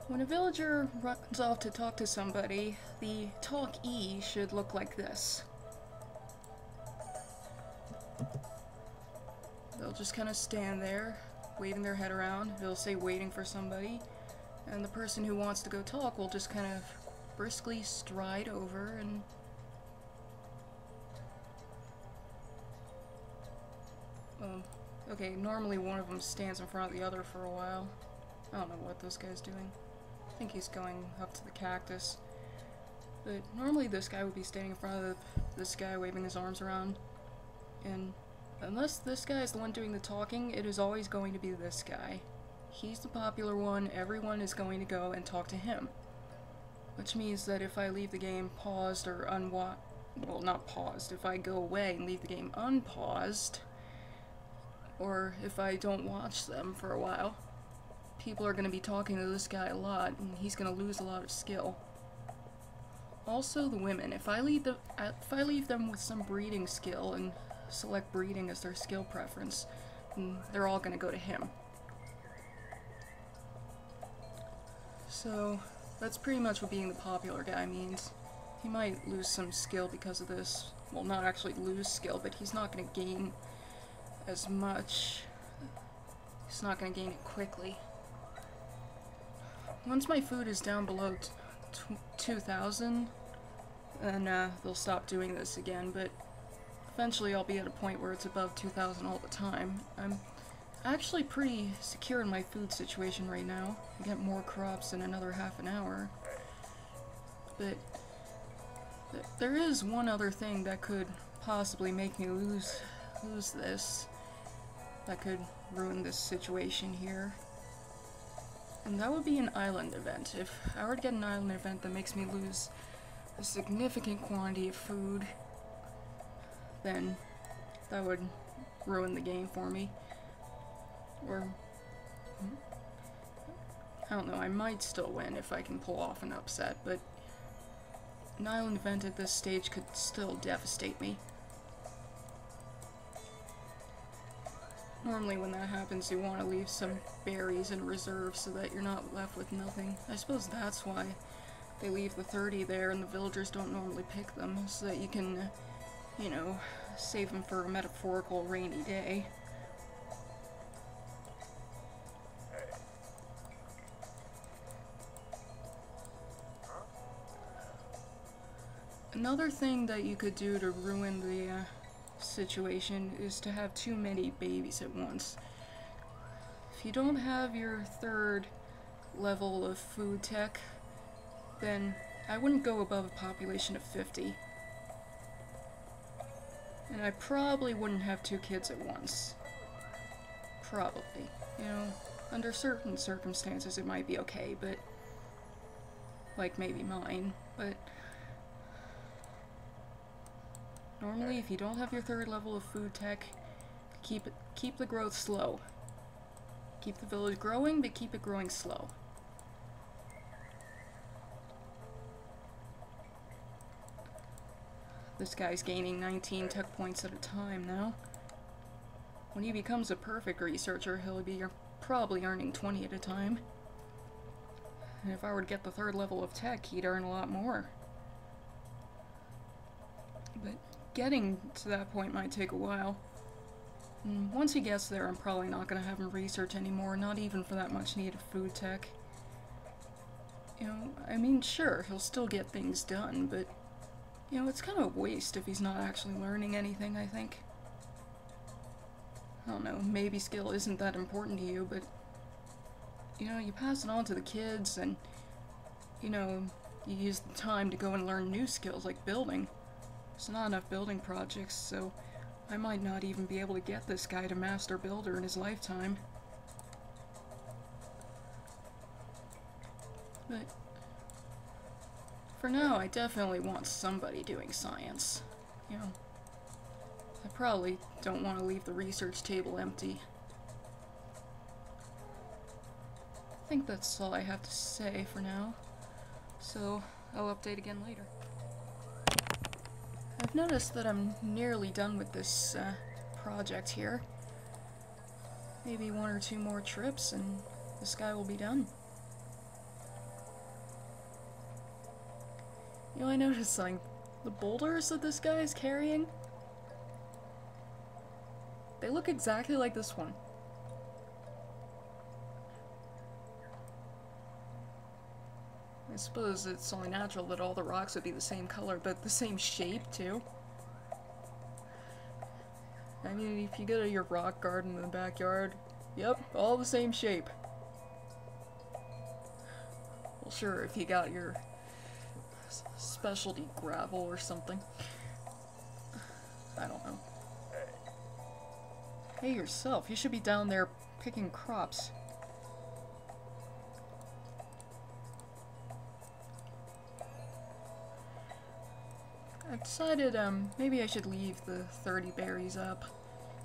When a villager runs off to talk to somebody, the talk E should look like this. They'll just kind of stand there, waving their head around. They'll say waiting for somebody, and the person who wants to go talk will just kind of briskly stride over and okay, normally one of them stands in front of the other for a while. I don't know what this guy's doing. I think he's going up to the cactus. But normally this guy would be standing in front of this guy waving his arms around. And unless this guy is the one doing the talking, it is always going to be this guy. He's the popular one, everyone is going to go and talk to him. Which means that if I leave the game paused or well, not paused, if I go away and leave the game unpaused, or if I don't watch them for a while, people are going to be talking to this guy a lot, and he's going to lose a lot of skill. Also, the women. If I leave them with some breeding skill and select breeding as their skill preference, then they're all going to go to him. So that's pretty much what being the popular guy means. He might lose some skill because of this. Well, not actually lose skill, but he's not going to gain as much. He's not going to gain it quickly. Once my food is down below 2,000, then they'll stop doing this again, but eventually I'll be at a point where it's above 2,000 all the time. I'm actually pretty secure in my food situation right now. I get more crops in another half an hour. But there is one other thing that could possibly make me lose this. That could ruin this situation here. And that would be an island event. If I were to get an island event that makes me lose a significant quantity of food, then that would ruin the game for me. Or, I don't know, I might still win if I can pull off an upset, but an island event at this stage could still devastate me. Normally when that happens, you want to leave some berries in reserve so that you're not left with nothing. I suppose that's why they leave the 30 there and the villagers don't normally pick them, so that you can, you know, save them for a metaphorical rainy day. Another thing that you could do to ruin the situation is to have too many babies at once. If you don't have your third level of food tech, then I wouldn't go above a population of 50. And I probably wouldn't have 2 kids at once. Probably. You know, under certain circumstances it might be okay, but like maybe mine, but normally, if you don't have your third level of food tech, keep the growth slow. Keep the village growing, but keep it growing slow. This guy's gaining 19 tech points at a time now. When he becomes a perfect researcher, he'll be probably earning 20 at a time. And if I were to get the third level of tech, he'd earn a lot more. But getting to that point might take a while. And once he gets there, I'm probably not going to have him research anymore, not even for that much needed food tech. You know, I mean, sure, he'll still get things done, but, you know, it's kind of a waste if he's not actually learning anything, I think. I don't know, maybe skill isn't that important to you, but, you know, you pass it on to the kids, and, you know, you use the time to go and learn new skills like building. There's not enough building projects, so I might not even be able to get this guy to master builder in his lifetime. But for now, I definitely want somebody doing science. You know, I probably don't want to leave the research table empty. I think that's all I have to say for now, so I'll update again later. I've noticed that I'm nearly done with this project here. Maybe 1 or 2 more trips and this guy will be done. You know, I noticed something. The boulders that this guy is carrying, they look exactly like this one. I suppose it's only natural that all the rocks would be the same color, but the same shape, too. I mean, if you go to your rock garden in the backyard, yep, all the same shape. Well, sure, if you got your specialty gravel or something. I don't know. Hey, yourself, you should be down there picking crops. I decided, maybe I should leave the 30 berries up,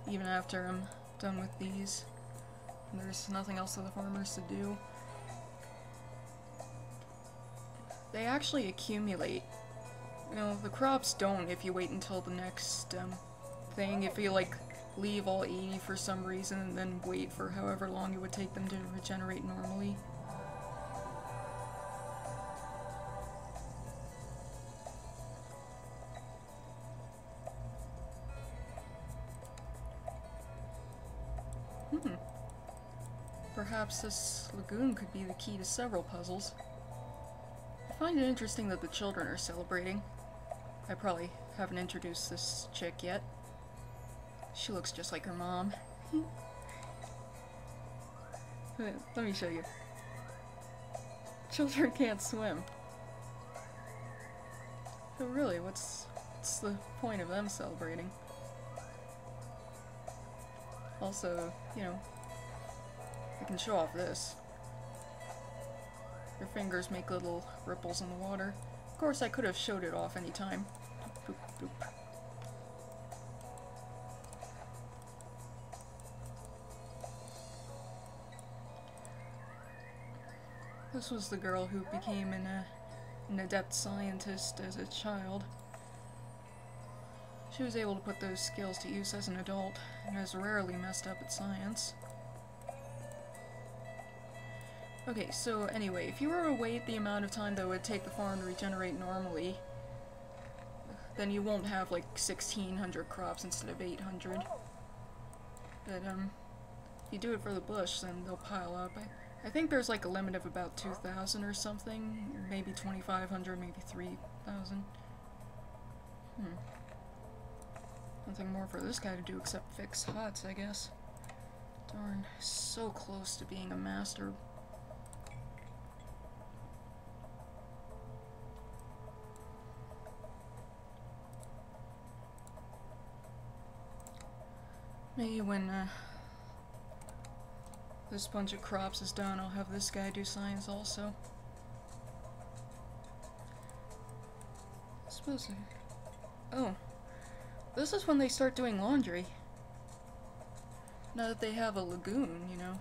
even after I'm done with these. There's nothing else for the farmers to do. They actually accumulate. You know, the crops don't if you wait until the next, thing. If you, like, leave all 80 for some reason and then wait for however long it would take them to regenerate normally. Perhaps this lagoon could be the key to several puzzles. I find it interesting that the children are celebrating. I probably haven't introduced this chick yet. She looks just like her mom. Let me show you. Children can't swim. So really, what's the point of them celebrating? Also, you know, I can show off this. Your fingers make little ripples in the water. Of course, I could have showed it off any time. Boop, boop, boop. This was the girl who became an adept scientist as a child. She was able to put those skills to use as an adult, and has rarely messed up at science. Okay, so anyway, if you were to wait the amount of time that it would take the farm to regenerate normally, then you won't have like 1,600 crops instead of 800. But if you do it for the bush, then they'll pile up. I think there's like a limit of about 2,000 or something, maybe 2,500, maybe 3,000. Nothing more for this guy to do except fix huts, I guess. Darn, so close to being a master. Maybe when this bunch of crops is done, I'll have this guy do science also. I suppose oh. This is when they start doing laundry. Now that they have a lagoon, you know.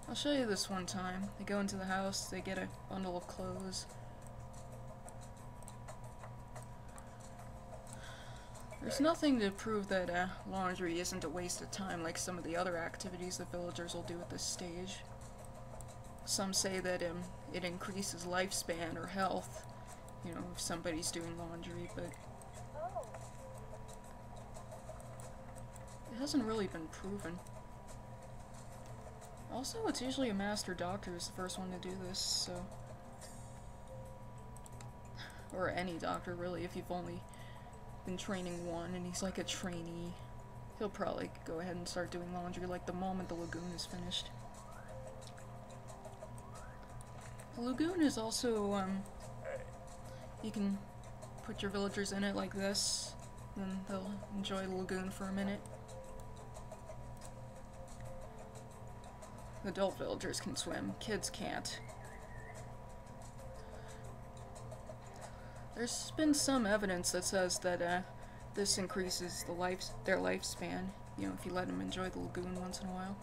I'll show you this one time. They go into the house, they get a bundle of clothes. There's nothing to prove that laundry isn't a waste of time like some of the other activities the villagers will do at this stage. Some say that it increases lifespan or health, you know, if somebody's doing laundry, but it hasn't really been proven. Also, it's usually a master doctor who's the first one to do this, so... Or any doctor, really, if you've only been training one and he's like a trainee. He'll probably go ahead and start doing laundry like the moment the lagoon is finished. The lagoon is also, you can put your villagers in it like this, then they'll enjoy the lagoon for a minute. Adult villagers can swim, kids can't. There's been some evidence that says that, this increases their lifespan, you know, if you let them enjoy the lagoon once in a while.